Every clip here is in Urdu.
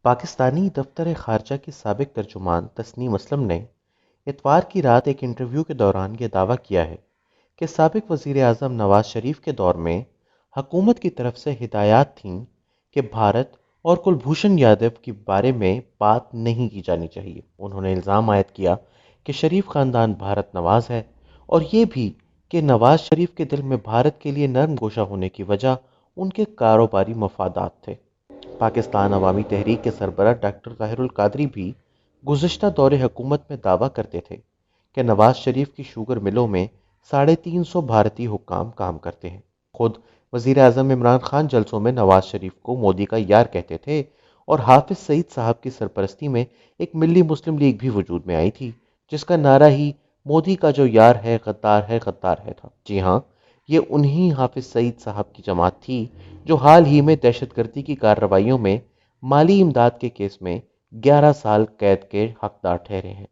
پاکستانی دفتر خارجہ کی سابق ترجمان تسنیم اسلم نے اتوار کی رات ایک انٹرویو کے دوران یہ دعویٰ کیا ہے کہ سابق وزیر اعظم نواز شریف کے دور میں حکومت کی طرف سے ہدایات تھیں کہ بھارت اور کلبھوشن یادو کے بارے میں بات نہیں کی جانی چاہیے۔ انہوں نے الزام عائد کیا کہ شریف خاندان بھارت نواز ہے اور یہ بھی کہ نواز شریف کے دل میں بھارت کے لیے نرم گوشہ ہونے کی وجہ ان کے کاروباری مفادات تھے۔ پاکستان عوامی تحریک کے سربراہ ڈاکٹر طاہر القادری بھی گزشتہ دور حکومت میں دعویٰ کرتے تھے کہ نواز شریف کی شوگر ملوں میں 350 بھارتی حکام کام کرتے ہیں۔ خود وزیر اعظم عمران خان جلسوں میں نواز شریف کو مودی کا یار کہتے تھے اور حافظ سعید صاحب کی سرپرستی میں ایک ملی مسلم لیگ بھی وجود میں آئی تھی جس کا نعرہ ہی مودی کا جو یار ہے غدار ہے تھا۔ جی ہاں، یہ انہی حافظ سعید صاحب کی جماعت تھی جو حال ہی میں دہشت گردی کی کارروائیوں میں مالی امداد کے کیس میں 11 سال قید کے حقدار ٹھہرے ہیں۔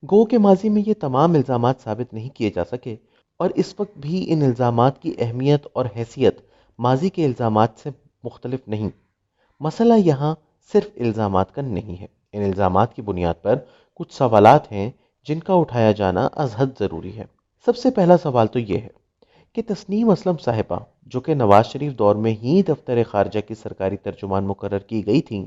گو کہ ماضی میں یہ تمام الزامات ثابت نہیں کیے جا سکے اور اس وقت بھی ان الزامات کی اہمیت اور حیثیت ماضی کے الزامات سے مختلف نہیں۔ مسئلہ یہاں صرف الزامات کا نہیں ہے۔ ان الزامات کی بنیاد پر کچھ سوالات ہیں جن کا اٹھایا جانا از حد ضروری ہے۔ سب سے پہلا سوال تو یہ ہے کہ تسنیم اسلم صاحبہ جو کہ نواز شریف دور میں ہی دفتر خارجہ کی سرکاری ترجمان مقرر کی گئی تھیں،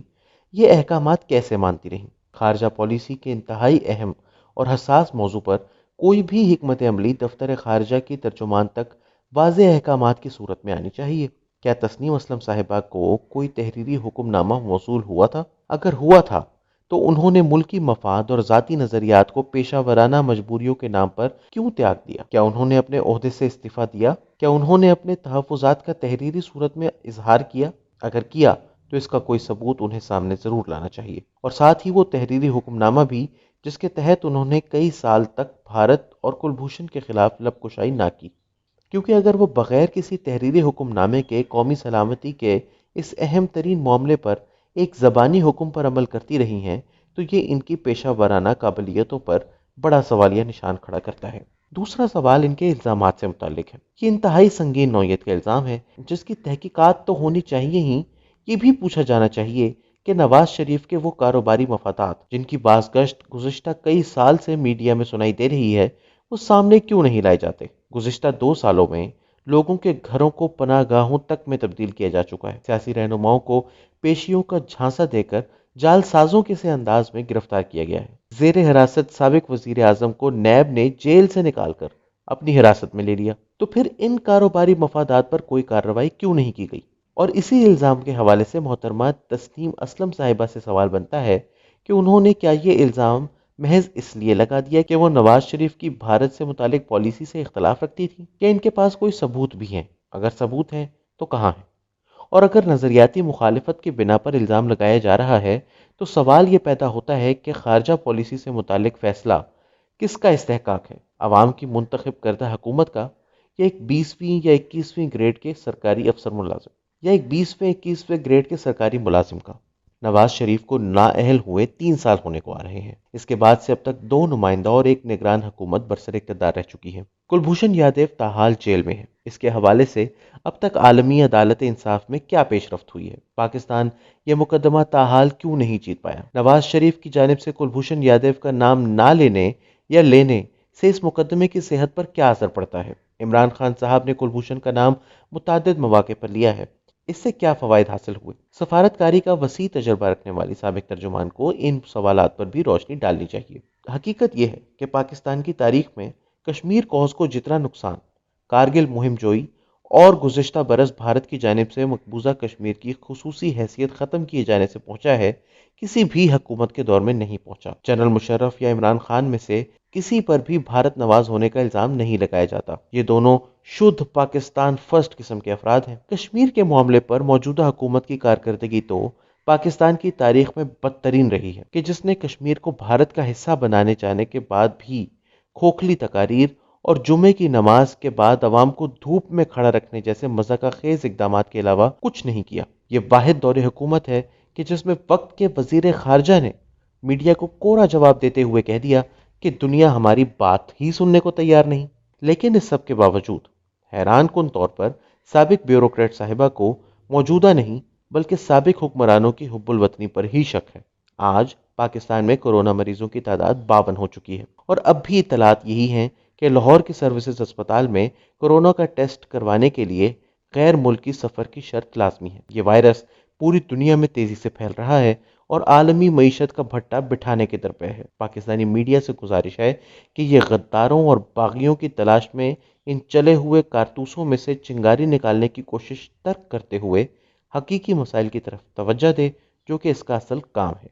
یہ احکامات کیسے مانتی رہیں؟ خارجہ پالیسی کے انتہائی اہم اور حساس موضوع پر کوئی بھی حکمت عملی دفتر خارجہ کی ترجمان تک واضح احکامات کی صورت میں آنی چاہیے۔ کیا تسنیم اسلم صاحبہ کو کوئی تحریری حکم نامہ موصول ہوا تھا؟ اگر ہوا تھا تو انہوں نے ملکی مفاد اور ذاتی نظریات کو پیشہ ورانہ مجبوریوں کے نام پر کیوں تیاگ دیا؟ کیا انہوں نے اپنے عہدے سے استعفیٰ دیا؟ کیا انہوں نے اپنے تحفظات کا تحریری صورت میں اظہار کیا؟ اگر کیا تو اس کا کوئی ثبوت انہیں سامنے ضرور لانا چاہیے، اور ساتھ ہی وہ تحریری حکم نامہ بھی جس کے تحت انہوں نے کئی سال تک بھارت اور کلبھوشن کے خلاف لب کشائی نہ کی، کیونکہ اگر وہ بغیر کسی تحریری حکم نامے کے قومی سلامتی کے اس اہم ترین معاملے پر ایک زبانی حکم پر عمل کرتی رہی ہیں تو یہ ان کی پیشہ ورانہ قابلیتوں پر بڑا سوالیہ نشان کھڑا کرتا ہے۔ دوسرا سوال ان کے الزامات سے متعلق ہے۔ یہ انتہائی سنگین نوعیت کا الزام ہے جس کی تحقیقات تو ہونی چاہیے ہی، یہ بھی پوچھا جانا چاہیے کہ نواز شریف کے وہ کاروباری مفادات جن کی بازگشت گزشتہ کئی سال سے میڈیا میں سنائی دے رہی ہے وہ سامنے کیوں نہیں لائے جاتے؟ گزشتہ 2 سالوں میں لوگوں کے گھروں کو پناہ گاہوں تک میں تبدیل کیا جا چکا ہے۔ سیاسی رہنماؤں کو پیشیوں کا جھانسا دے کر جال سازوں کے سے انداز میں گرفتار کیا گیا ہے۔ زیر حراست سابق وزیر اعظم کو نیب نے جیل سے نکال کر اپنی حراست میں لے لیا، تو پھر ان کاروباری مفادات پر کوئی کارروائی کیوں نہیں کی گئی؟ اور اسی الزام کے حوالے سے محترمہ تسنیم اسلم صاحبہ سے سوال بنتا ہے کہ انہوں نے کیا یہ الزام محض اس لیے لگا دیا کہ وہ نواز شریف کی بھارت سے متعلق پالیسی سے اختلاف رکھتی تھی، یا ان کے پاس کوئی ثبوت بھی ہیں؟ اگر ثبوت ہیں تو کہاں ہیں؟ اور اگر نظریاتی مخالفت کی بنا پر الزام لگایا جا رہا ہے تو سوال یہ پیدا ہوتا ہے کہ خارجہ پالیسی سے متعلق فیصلہ کس کا استحقاق ہے؟ عوام کی منتخب کردہ حکومت کا، یا ایک 20ویں یا 21ویں گریڈ کے سرکاری افسر ملازم، یا ایک 20ویں 21ویں گریڈ کے سرکاری ملازم کا؟ نواز شریف کو نااہل ہوئے 3 سال ہونے کو آ رہے ہیں۔ اس کے بعد سے اب تک 2 نمائندہ اور 1 نگران حکومت برسر اقتدار رہ چکی ہے۔ کلبھوشن یادو تاحال جیل میں ہے۔ اس کے حوالے سے اب تک عالمی عدالت انصاف میں کیا پیش رفت ہوئی ہے؟ پاکستان یہ مقدمہ تاحال کیوں نہیں جیت پایا؟ نواز شریف کی جانب سے کلبھوشن یادو کا نام نہ لینے یا لینے سے اس مقدمے کی صحت پر کیا اثر پڑتا ہے؟ عمران خان صاحب نے کلبھوشن کا نام متعدد مواقع پر لیا ہے، اس سے کیا فوائد حاصل ہوئے؟ سفارتکاری کا وسیع تجربہ رکھنے والی سابق ترجمان کو ان سوالات پر بھی روشنی ڈالنی چاہیے۔ حقیقت یہ ہے کہ پاکستان کی تاریخ میں کشمیر کوز کو جتنا نقصان کارگل مہم جوئی اور گزشتہ برس بھارت کی جانب سے مقبوضہ کشمیر کی خصوصی حیثیت ختم کیے جانے سے پہنچا ہے، کسی بھی حکومت کے دور میں نہیں پہنچا۔ جنرل مشرف یا عمران خان میں سے کسی پر بھی بھارت نواز ہونے کا الزام نہیں لگایا جاتا۔ یہ دونوں شدھ پاکستان فرسٹ قسم کے افراد ہیں۔ کشمیر کے معاملے پر موجودہ حکومت کی کارکردگی تو پاکستان کی تاریخ میں بدترین رہی ہے کہ جس نے کشمیر کو بھارت کا حصہ بنانے چاہنے کے بعد بھی کھوکھلی تقاریر اور جمعے کی نماز کے بعد عوام کو دھوپ میں کھڑا رکھنے جیسے مذاق خیز اقدامات کے علاوہ کچھ نہیں کیا۔ یہ واحد دور حکومت ہے کہ جس میں وقت کے وزیر خارجہ نے میڈیا کو کوڑا جواب دیتے ہوئے کہہ دیا کہ دنیا ہماری بات ہی سننے کو تیار نہیں۔ لیکن اس سب کے باوجود حیران کن طور پر سابق بیوروکریٹ صاحبہ کو موجودہ نہیں بلکہ سابق حکمرانوں کی حب الوطنی پر ہی شک ہے۔ آج پاکستان میں کورونا مریضوں کی تعداد 52 ہو چکی ہے، اور اب بھی اطلاعات یہی ہیں کہ لاہور کے سروسز اسپتال میں کورونا کا ٹیسٹ کروانے کے لیے غیر ملکی سفر کی شرط لازمی ہے۔ یہ وائرس پوری دنیا میں تیزی سے پھیل رہا ہے اور عالمی معیشت کا بھٹا بٹھانے کے درپے ہے۔ پاکستانی میڈیا سے گزارش ہے کہ یہ غداروں اور باغیوں کی تلاش میں ان چلے ہوئے کارتوسوں میں سے چنگاری نکالنے کی کوشش ترک کرتے ہوئے حقیقی مسائل کی طرف توجہ دے، جو کہ اس کا اصل کام ہے۔